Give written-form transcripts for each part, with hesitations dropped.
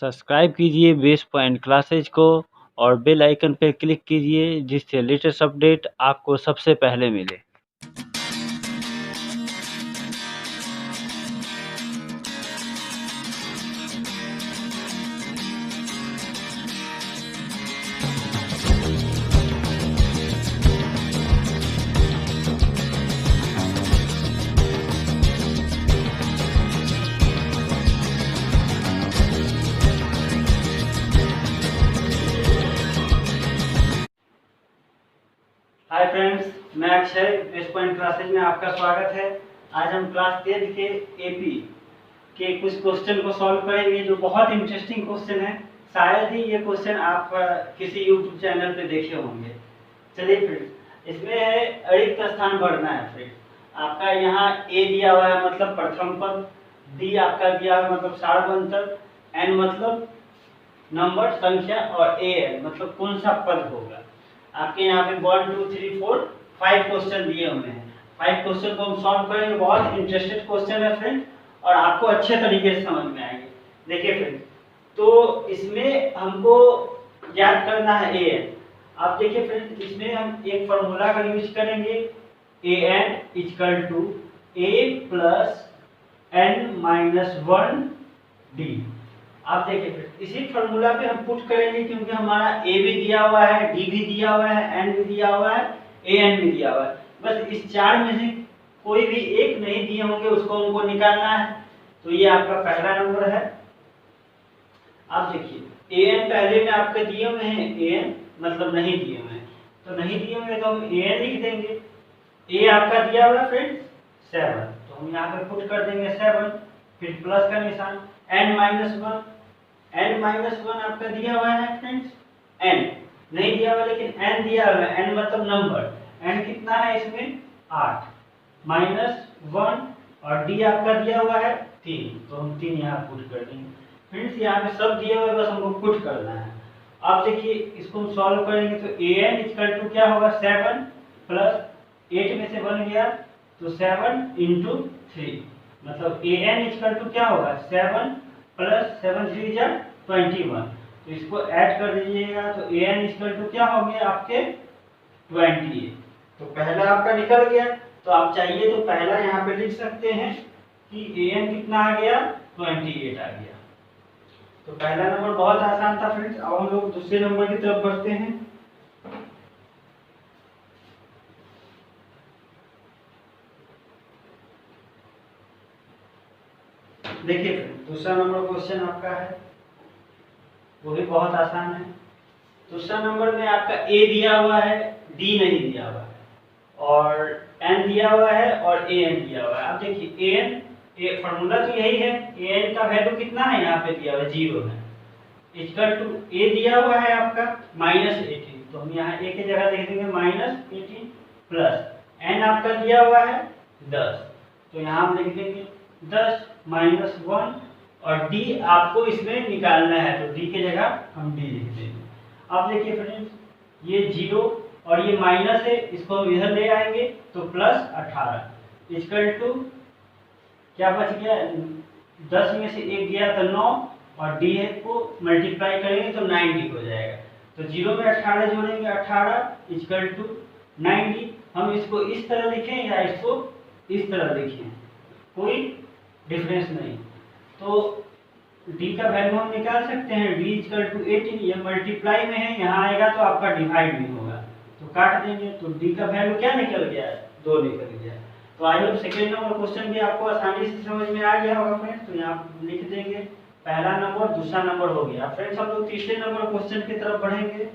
Subscribe कीजिए base point classes को और बेल आइकन पर क्लिक कीजिए जिससे लेटेस्ट अपडेट आपको सबसे पहले मिले। हाय फ्रेंड्स, मैं अक्षय, बेस पॉइंट क्लासेज में आपका स्वागत है। आज हम क्लास 10 के एपी के कुछ क्वेश्चन को सॉल्व करेंगे जो बहुत इंटरेस्टिंग क्वेश्चन है। शायद ही ये क्वेश्चन आप किसी यूट्यूब चैनल पे देखे होंगे। चलिए फ्रेंड्स, इसमें है अरिक्त स्थान बढ़ना है। फ्रेंड्स आपका यहाँ ए दिया हुआ है मतलब प्रथम पद, डी आपका दिया हुआ मतलब सार्वभौमतक, एन मतलब नंबर संख्या और ए एन मतलब कौन सा पद होगा। आपके यहाँ पे 1 2 3 4 5 क्वेश्चन दिए हुए हैं। 5 क्वेश्चन को हम सॉल्व करेंगे। बहुत इंटरेस्टेड क्वेश्चन है फ्रेंड और आपको अच्छे तरीके से समझ में आएंगे। देखिए फ्रेंड, तो इसमें हमको याद करना है ए एन। आप देखिए फ्रेंड, इसमें हम एक फॉर्मूला का यूज करेंगे, a n equal to a plus n minus 1 d. आप देखिए फिर इसी फॉर्मूला पे हम पुट करेंगे क्योंकि हमारा ए भी दिया हुआ है, डी भी दिया हुआ है, एन भी दिया हुआ है, ए एन भी दिया हुआ है। बस इस चार में से कोई भी एक नहीं दिए होंगे, उसको हमको निकालना है। तो ये आपका पहला नंबर है। आप देखिए ए एन पहले में आपके दिए हुए हैं, ए एन मतलब नहीं दिए हुए हैं, तो नहीं दिए हुए तो हम ए एन लिख देंगे। ए आपका दिया हुआ है फ्रेंड 7, तो हम यहाँ पे पुट कर देंगे 7, फिर प्लस का निशान, एन माइनस 1, n माइनस 1 आपका दिया हुआ है फ्रेंड्स, n नहीं दिया हुआ लेकिन n दिया हुआ है, n मतलब नंबर, n कितना है इसमें 8 माइनस 1 और d आपका दिया हुआ है 3, तो हम 3 यहाँ पुट कर देंगे। फ्रेंड्स यहाँ पे सब दिया हुआ है, बस हमको पुट करना है। आप देखिए इसको हम सॉल्व करेंगे तो an इक्वल टू क्या होगा 7 प्लस 8 में से बन गया तो 7 इंटू 3 मतलब an इक्वल टू क्या होगा 7 प्लस 7 3 जा 21, तो इसको ऐड कर दीजिएगा तो ए एन इक्वल टू क्या हो गया आपके 28। तो पहला आपका निकल गया। तो आप चाहिए तो पहला यहाँ पे लिख सकते हैं कि ए एन कितना आ गया 28 आ गया। तो पहला नंबर बहुत आसान था फ्रेंड्स। अब हम लोग दूसरे नंबर की तरफ बढ़ते हैं। देखिए दूसरा नंबर क्वेश्चन आपका है, वो भी बहुत आसान है। दूसरा नंबर में आपका ए दिया हुआ है, डी नहीं दिया हुआ है और एन दिया हुआ है और ए एन दिया हुआ है। आप देखिए ए एन, ए फॉर्मूला तो यही है, ए एन का वैल्यू कितना है यहाँ पे दिया हुआ है 0 है, इक्वल टू ए दिया हुआ है आपका -18, तो हम यहाँ ए की जगह लिख देंगे -18 प्लस एन आपका दिया हुआ है 10, तो यहाँ हम लिख देंगे 10 माइनस 1 और डी आपको इसमें निकालना है, तो डी की जगह हम डी लिख देंगे। अब देखिए फ्रेंड्स, ये 0 और ये माइनस है, इसको हम इधर ले आएंगे तो प्लस 18 इक्वल टू क्या बच गया 10 में से 1 गया तो 9 और डी को मल्टीप्लाई करेंगे तो 90 हो जाएगा। तो 0 में 18 जोड़ेंगे 18 इक्वल टू 90। हम इसको इस तरह लिखें या इसको इस तरह लिखें, कोई डिफरेंस नहीं। तो d का वैल्यू हम निकाल सकते हैं, d इक्वल टू 18, ये मल्टीप्लाई में है, यहाँ आएगा तो आपका डिवाइड में होगा, तो काट देंगे तो d का वैल्यू क्या निकल गया 2 निकल गया। तो I hope second number question भी आपको आसानी से समझ में आ गया होगा फ्रेंड्स। तो यहाँ लिख देंगे पहला नंबर, दूसरा नंबर हो गया। फ्रेंड्स हम लोग तीसरे नंबर क्वेश्चन की तरफ बढ़ेंगे।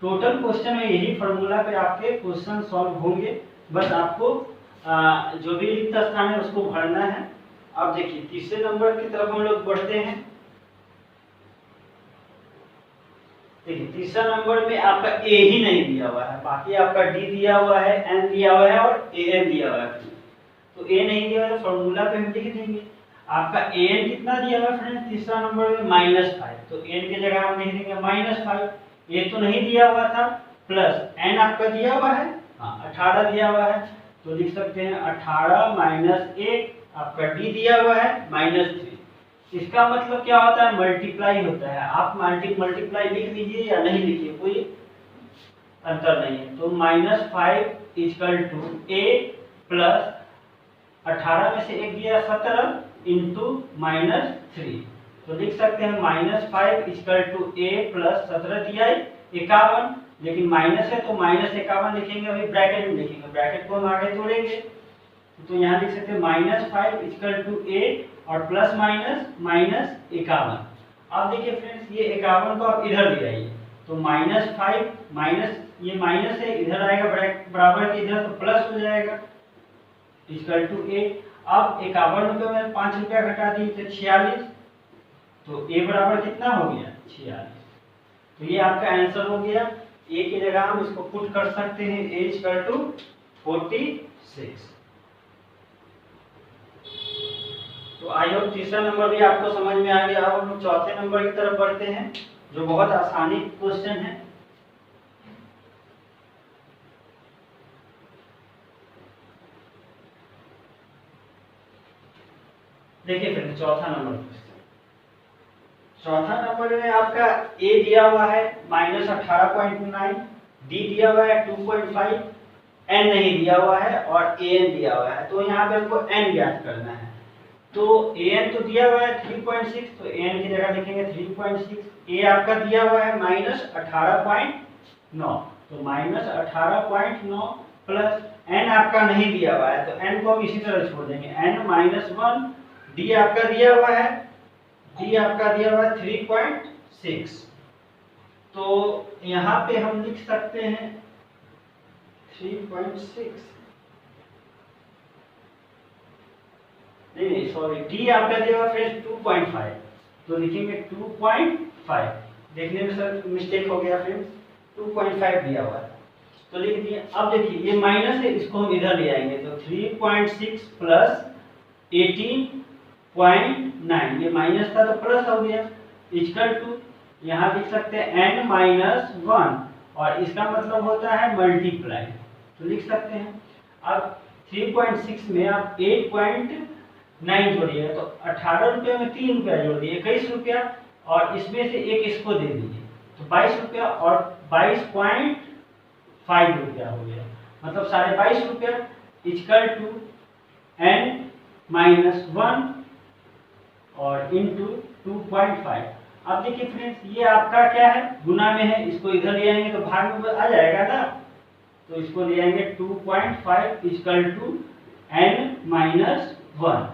टोटल क्वेश्चन में यही फॉर्मूला पे आपके क्वेश्चन सॉल्व होंगे, बस आपको जो भी रिक्त स्थान है उसको भरना है। अब देखिए तीसरे नंबर की तरफ हम लोग बढ़ते हैं। देखिए तीसरा नंबर में आपका ए ही नहीं दिया हुआ है, बाकी आपका डी दिया हुआ है, एन दिया हुआ है और ए एन दिया हुआ है। तो ए नहीं दिया हुआ तो फॉर्मूला पे हम लिख देंगे। आपका ए एन कितना दिया हुआ है फ्रेंड्स तीसरा नंबर में -5, तो एन की जगह हम लिख देंगे -5। ए तो नहीं दिया हुआ था, प्लस एन आपका दिया हुआ है, हाँ 18 दिया हुआ है, तो लिख सकते हैं 18 माइनस 1, आपका डी दिया हुआ है -3, इसका मतलब क्या होता है, मल्टीप्लाई होता है। आप मल्टीप्लाई लिख लीजिए या नहीं लिखिए, कोई अंतर नहीं है। तो -5 इक्वल टू a प्लस 18 में से 1 गया 17 इंटू -3। तो लिख सकते हैं -5 इक्वल टू a प्लस 17 दिया है 51, लेकिन माइनस है तो -51 लिखेंगे, अभी ब्रैकेट में लिखेंगे, ब्रैकेट को हम आगे जोड़ेंगे। तो यहाँ लिख सकते हैं -5 इक्वल टू a और प्लस -51। अब देखिए फ्रेंड्स, ये 51 को आप इधर ले आइए, तो -5 माइनस, ये माइनस है, इधर आएगा बराबर के इधर, तो प्लस हो जाएगा इक्वल टू a। अब 51 रुपये में 5 रुपया घटा दिए तो 46, तो a बराबर कितना हो गया 46। तो ये आपका आंसर हो गया। a की जगह हम इसको पुट कर सकते हैं, a इक्वल टू 46। तो आई होप तीसरा नंबर भी आपको समझ में आ गया। अब हम लोग चौथे नंबर की तरफ बढ़ते हैं, जो बहुत आसानी क्वेश्चन है। देखिए फिर चौथा नंबर क्वेश्चन। चौथा नंबर में आपका a दिया हुआ है -18.9, d दिया हुआ है 2.5, n नहीं दिया हुआ है और an दिया हुआ है। तो यहाँ पे हमको n ज्ञात करना है। तो an तो दिया हुआ है 3.6, तो an की जगह लिखेंगे 3.6। a आपका दिया हुआ है -18.9, तो -18.9 प्लस n आपका नहीं दिया हुआ है, तो n को हम इसी तरह छोड़ देंगे, n-1। d आपका दिया हुआ है, d आपका दिया हुआ है 3.6। तो यहाँ पे हम लिख सकते हैं 3.6, नहीं सॉरी, d आपका दिया हुआ फ्रेंड्स 2.5, तो लिखेंगे 2.5। देखने में सर मिस्टेक हो गया फ्रेंड्स, 2.5 दिया हुआ है तो लिख दिया। अब देखिए ये माइनस है, इसको हम इधर ले आएंगे, तो 3.6 प्लस 18.9, ये माइनस था तो प्लस हो गया, इक्वल टू यहाँ लिख सकते हैं n-1, और इसका मतलब होता है मल्टीप्लाई, तो लिख सकते हैं। अब 3.6 में आप 8.9 जोड़िएगा, तो 18 रुपये में 3 रुपया जोड़ दिए 21 रुपया, और इसमें से एक इसको दे दीजिए, तो 22 रुपया और 22.5 रुपया हो गया, मतलब 22.5 रुपया इक्वल टू n-1 और इंटू 2.5। अब देखिए फ्रेंड्स, ये आपका क्या है, गुना में है, इसको इधर ले आएंगे तो भाग में आ जाएगा ना, तो इसको ले आएंगे 2.5 इक्वल टू n-1।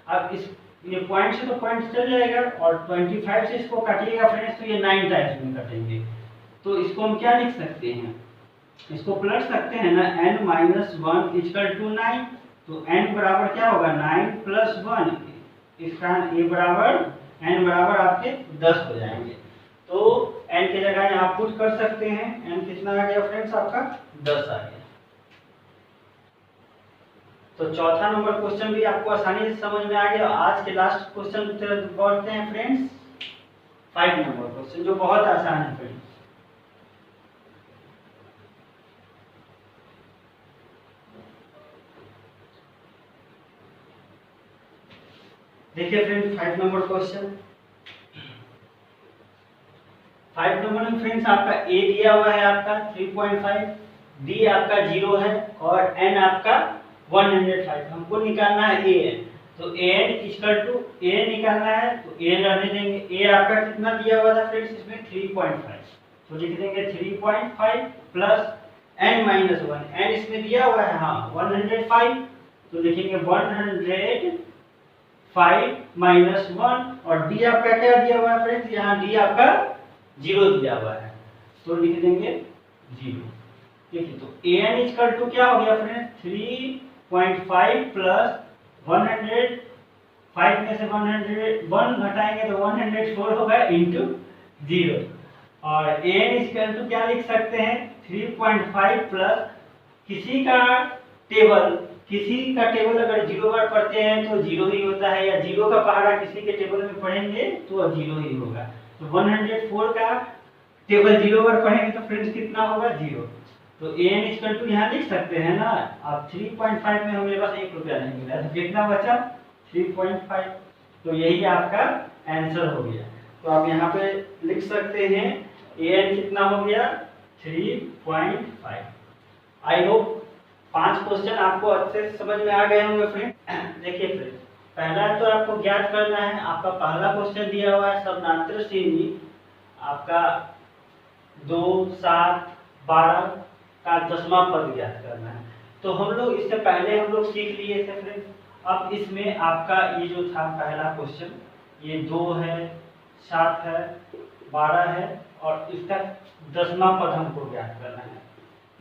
अब इस ये पॉइंट से तो पॉइंट चल जाएगा, और 25 से इसको काटिएगा फ्रेंड्स, तो ये 9 टाइम्स में कटेंगे। तो इसको हम क्या लिख सकते हैं, इसको पलट सकते हैं ना, n-1 इक्वल टू 9, तो n बराबर क्या होगा 9 प्लस 1, इसका n बराबर आपके 10 हो जाएंगे। तो n की जगह यहाँ पुट कर सकते हैं, n कितना आ गया फ्रेंड्स आपका 10 आ गया। तो चौथा नंबर क्वेश्चन भी आपको आसानी से समझ में आ गया। आज के लास्ट क्वेश्चन की तरफ बढ़ते हैं फ्रेंड्स, 5 नंबर क्वेश्चन, जो बहुत आसान है फ्रेंड्स। देखिए फ्रेंड्स 5 नंबर क्वेश्चन। 5 नंबर में फ्रेंड्स आपका a दिया हुआ है आपका 3.5, d आपका 0 है और n आपका 105। हमको निकालना है an, तो an इक्वल टू a निकालना है, तो a रहने देंगे। a आपका कितना दिया हुआ था फ्रेंड्स इसमें 3.5, तो लिख देंगे 3.5 प्लस n-1, n इसमें दिया हुआ है हाँ 105, तो लिखेंगे 105 माइनस 1, और d आपका क्या दिया हुआ है फ्रेंड्स, यहाँ d आपका 0 दिया हुआ है, तो लिख देंगे 0। ठीक है, तो an इक्वल टू क्या हो गया फ्रेंड्स 3.5 प्लस 105 में से 101 घटाएंगे तो 104 होगा इंटू 0, और an इक्वल टू क्या लिख सकते हैं 3.5 प्लस किसी का टेबल अगर 0 बार पढ़ते हैं तो 0 ही होता है, या 0 का पहाड़ा किसी के टेबल में पढ़ेंगे तो 0 ही होगा। तो 104 का टेबल 0 बार पढ़ेंगे तो फ्रेंड्स कितना होगा 0। तो an इक्वल टू यहाँ लिख सकते हैं ना। अब 3.5 में हमें बस 1 रुपया नहीं मिला, तो कितना बचा 3.5, तो यही आपका आंसर हो गया। तो आप यहाँ पे लिख सकते हैं an कितना हो गया 3.5। आई होप 5 क्वेश्चन आपको अच्छे से समझ में आ गए होंगे फ्रेंड। देखिए फ्रेंड, पहला तो आपको ज्ञात करना है, आपका पहला क्वेश्चन दिया हुआ है समानांतर श्रेणी आपका 2, 7, 12 का 10वां पद ज्ञात करना है। तो हम लोग इससे पहले हम लोग सीख लिए थे फ्रेंड। अब इसमें आपका ये जो था पहला क्वेश्चन, ये 2 है, 7 है, 12 है और इसका 10वां पद हमको ज्ञात करना है,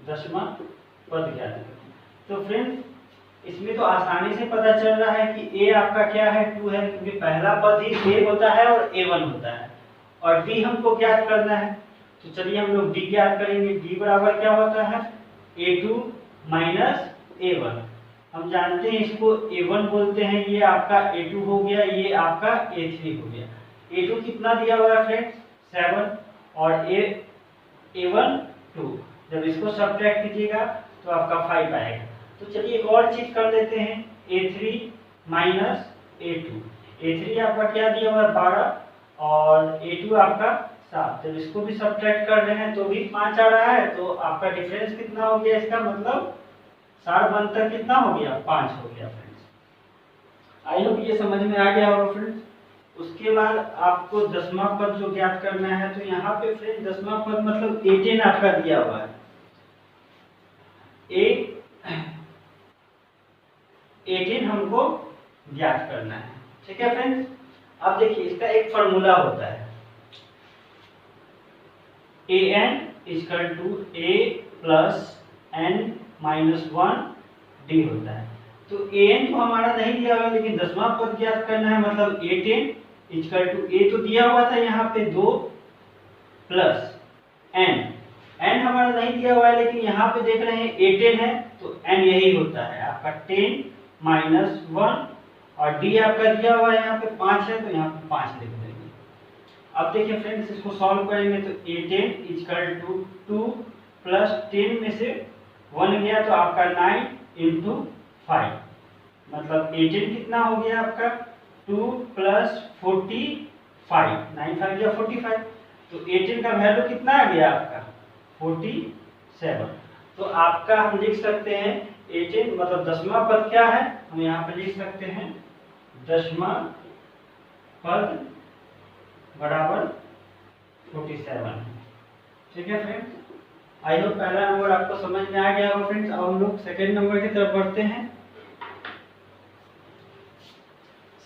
10वां पद ज्ञात करना है। तो फ्रेंड्स, इसमें तो आसानी से पता चल रहा है कि ए आपका क्या है 2 है, क्योंकि पहला पद ही ए होता है और a1 होता है, और डी हमको ज्ञात करना है। तो चलिए हम लोग डी ज्ञात करेंगे। डी बराबर क्या होता है a2 माइनस a1। हम जानते हैं इसको a1 बोलते हैं, ये आपका a2 हो गया, ये आपका a3 हो गया। a2 कितना दिया हुआ है फ्रेंड्स 7 और a1 2। जब इसको सब्ट्रैक्ट कीजिएगा तो आपका 5 आएगा। तो चलिए एक और चीज कर लेते हैं, a3 माइनस a2। a3 आपका क्या दिया हुआ है 12 और a2 आपका 7। जब इसको भी सब्ट्रैक्ट कर रहे हैं तो भी 5 आ रहा है, तो आपका डिफरेंस कितना हो गया, इसका मतलब सार बनकर कितना हो गया 5 हो गया फ्रेंड्स। आई होप ये समझ में आ गया होगा फ्रेंड्स। उसके बाद आपको 10वां पद जो ज्ञात करना है, तो यहाँ पे फ्रेंड 10वां पद मतलब 18 आपका दिया हुआ है। 18 हमको ज्ञात करना है, ठीक है फ्रेंड्स। अब देखिए इसका एक फॉर्मूला होता है, an equal to a plus n minus 1 d होता है। तो an तो हमारा नहीं दिया हुआ, लेकिन 10वां पद ज्ञात करना है, मतलब a10 इक्वल टू a तो दिया हुआ था यहाँ पे 2 प्लस n हमारा नहीं दिया हुआ है, लेकिन यहाँ पे देख रहे हैं a10 है तो n यही होता है आपका 10 माइनस 1 और d आपका दिया हुआ है यहाँ पे 5 है, तो यहाँ पे 5 लिख देंगे। अब देखिए फ्रेंड्स, इसको सॉल्व करेंगे तो a10 इक्वल टू 2 प्लस 10 में से 1 गया तो आपका 9 इंटू 5, मतलब a10 कितना हो गया आपका 2 प्लस 45, 9 5 गया 45। तो a10 का वैल्यू कितना आ गया आपका 47। तो आपका हम लिख सकते हैं 18 मतलब 10वां पद क्या है, हम यहाँ पे लिख सकते हैं 10वां पद बराबर 47। ठीक है फ्रेंड्स, आई होप पहला नंबर आपको समझ में आ गया होगा फ्रेंड्स। अब हम लोग सेकेंड नंबर की तरफ बढ़ते हैं।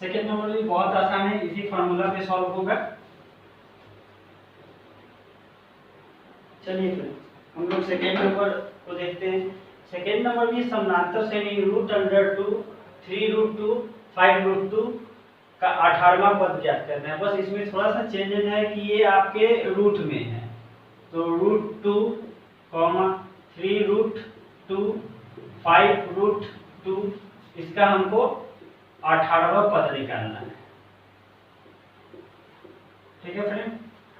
सेकेंड नंबर भी बहुत आसान है, इसी फॉर्मूला पे सॉल्व होगा। चलिए फ्रेंड्स, हम लोग सेकेंड नंबर को देखते हैं। सेकेंड नंबर भी समानांतर श्रेणी √2 3√2 5√2 का 18वां पद ज्ञात करना है। बस इसमें थोड़ा सा चेंजेस है कि ये आपके रूट में है, तो √2, 3√2, 5√2 इसका हमको 18वां पद निकालना है। ठीक है फ्रेंड,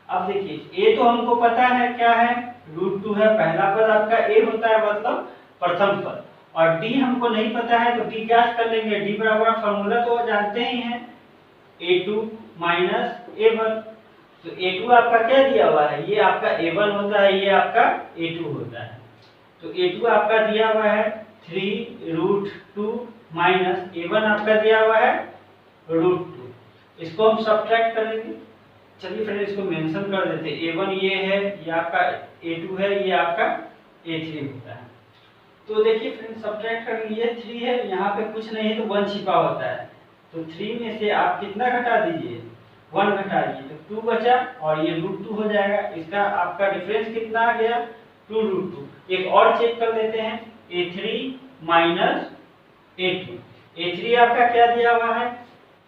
अब देखिए ए तो हमको पता है क्या है √2 है, पहला पद आपका ए होता है मतलब प्रथम पद, और डी हमको नहीं पता है तो डी ज्ञात कर लेंगे। डी बराबर फॉर्मूला तो जानते ही हैं a2 माइनस a1। तो a2 आपका क्या दिया हुआ है, ये आपका a1 होता है, ये आपका a2 होता है। तो a2 आपका दिया हुआ है 3√2 माइनस a1 आपका दिया हुआ है √2। इसको हम सब्ट्रैक्ट करेंगे। चलिए फ्रेंड इसको मेंशन कर देते हैं, a1 ये है, ये आपका a2 है, ये आपका a3 होता है। तो देखिए फ्रेंड सब्ट्रैक्ट करेंगे, ये 3 है, यहाँ पे कुछ नहीं है तो 1 छिपा होता है, तो 3 में से आप कितना घटा दीजिए 1 घटा दीजिए तो 2 बचा और ये √2 हो जाएगा। इसका आपका डिफरेंस कितना आ गया 2√2। एक और चेक कर लेते हैं, a3 माइनस a2। a3 आपका क्या दिया हुआ है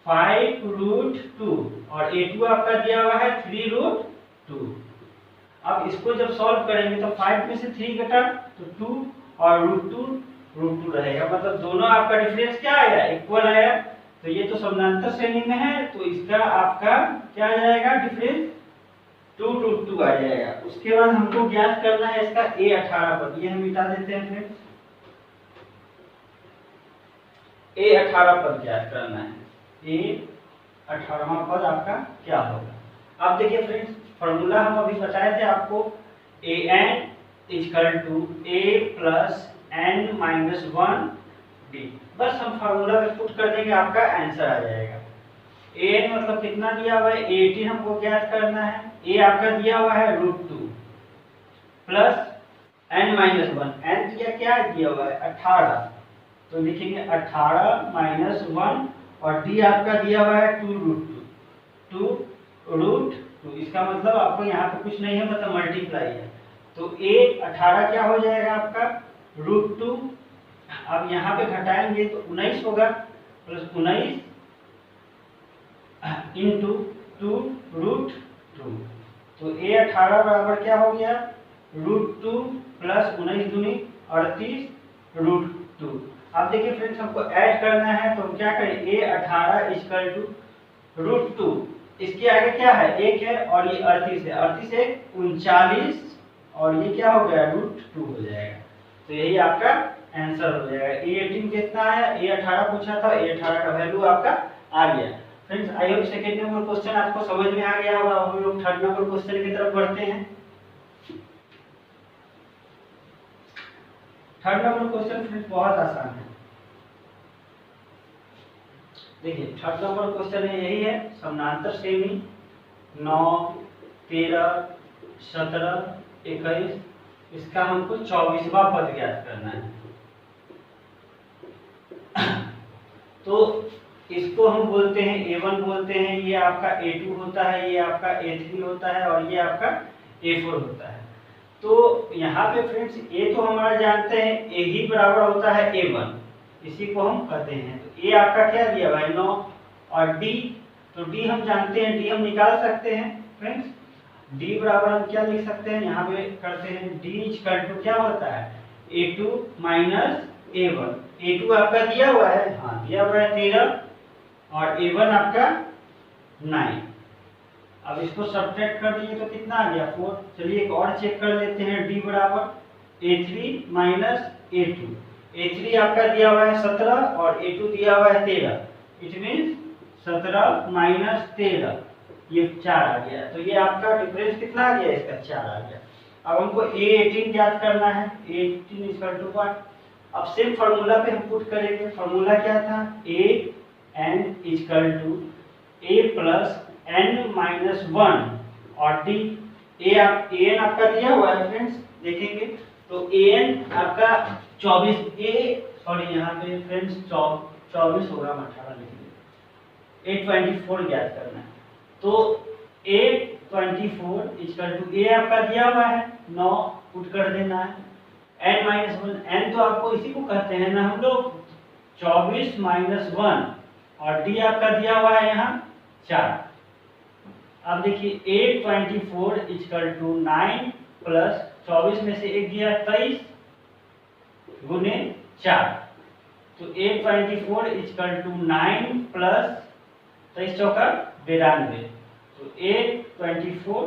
5√2 और a2 आपका दिया हुआ है 3√2। अब इसको जब सॉल्व करेंगे तो 5 में से 3 घटा तो 2 और √2 रहेगा, मतलब दोनों आपका डिफरेंस क्या आया इक्वल आया। तो ये तो समानांतर श्रेणी में है, तो इसका आपका क्या आ जाएगा डिफरेंस 2√2 आ जाएगा। उसके बाद हमको ज्ञात करना है इसका a18 पद, ये हम मिटा देते हैं फ्रेंड्स। a18 पद ज्ञात करना है, 18वां पद आपका क्या होगा। अब देखिए फ्रेंड्स, फॉर्मूला हम अभी बताए थे आपको, an equal to a plus n minus 1 d। बस हम फार्मूला में पुट कर देंगे, आपका आंसर आ जाएगा। an मतलब कितना दिया हुआ है 18 हमको ज्ञात करना है, a आपका दिया हुआ है √2 प्लस n माइनस 1, n दिया क्या दिया हुआ है 18, तो लिखेंगे 18 माइनस 1 और d आपका दिया हुआ है 2√2, इसका मतलब आपको यहाँ पे कुछ नहीं है, मतलब मल्टीप्लाई है, तो a 18 क्या हो जाएगा आपका √2, अब यहाँ पे घटाएंगे तो 19 होगा, प्लस 19 इंटू 2√2, तो a 18 बराबर क्या हो गया √2 प्लस 19 दूनी 38√2। अब देखिए फ्रेंड्स, हमको ऐड करना है, तो हम क्या करें, a 18 इक्वल टू √2, इसके आगे क्या है 1 है और ये 38 है, 38 है 39 और ये क्या हो गया √2 हो जाएगा, तो यही आपका आंसर हो जाएगा। a18 कितना आया, a18 पूछा था, a18 का वैल्यू आपका आ गया। Friends, I hope second number question आपको समझ में आ गया होगा। हम लोग थर्ड नंबर क्वेश्चन की तरफ बढ़ते हैं। थर्ड नंबर क्वेश्चन फ्रेंड्स बहुत आसान है। देखिए थर्ड नंबर क्वेश्चन है यही है, समानांतर श्रेणी 9, 13, 17, 21, इसका हमको 24वां पद ज्ञात करना है। तो इसको हम बोलते हैं a1 बोलते हैं, ये आपका a2 होता है, ये आपका a3 होता है और ये आपका a4 होता है। तो यहाँ पे फ्रेंड्स a तो हमारा जानते हैं a ही बराबर होता है a1, इसी को हम कहते हैं। तो a आपका क्या दिया भाई 9 और d, तो d हम जानते हैं, d हम निकाल सकते हैं फ्रेंड्स। d बराबर हम क्या लिख सकते हैं, यहाँ पे करते हैं d इक्वल टू क्या होता है a2 माइनस a1। a2 आपका दिया हुआ है, हाँ दिया हुआ है 13 और a1 आपका 9। अब इसको सब्ट्रैक्ट कर दीजिए तो कितना आ गया 4। चलिए एक और चेक कर लेते हैं, d बराबर a3 माइनस a2। a3 आपका दिया हुआ है 17 और a2 दिया हुआ है 13, इट मीन्स 17 माइनस 13 ये 4 आ गया, तो ये आपका डिफरेंस कितना आ गया, इसका 4 आ गया। अब हमको a18 ज्ञात करना है, a18 इक्वल टू 1। अब सेम फार्मूला पे हम पुट करेंगे। फार्मूला क्या था, an equal to a plus n minus 1 और d। an आपका दिया हुआ है फ्रेंड्स, देखेंगे तो an आपका 24, सॉरी यहाँ पे फ्रेंड्स 24 होगा, 18 लिखेंगे, 824 ज्ञात करना है। तो 824 इक्वल टू a आपका दिया हुआ है 9, पुट कर देना है, n माइनस 1, n तो आपको इसी को कहते हैं ना हम लोग 24 माइनस 1 और d आपका दिया हुआ है यहाँ 4। अब देखिए 824 इक्वल टू 9 प्लस 24 में से एक गया 23 गुने 4, तो 824 इक्वल टू 9 प्लस 23 चौका 92, तो 824,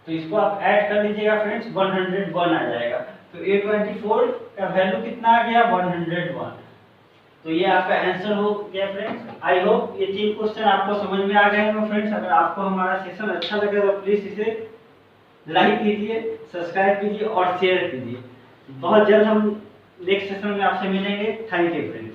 तो इसको आप ऐड कर लीजिएगा फ्रेंड्स 101 आ जाएगा। तो 824 का वैल्यू कितना आ गया 101, तो ये आपका आंसर हो गया फ्रेंड्स। आई होप ये 3 क्वेश्चन आपको समझ में आ गए होंगे फ्रेंड्स। अगर आपको हमारा सेशन अच्छा लगे तो प्लीज इसे लाइक कीजिए, सब्सक्राइब कीजिए और शेयर कीजिए। बहुत जल्द हम नेक्स्ट सेशन में आपसे मिलेंगे। Thank you friends.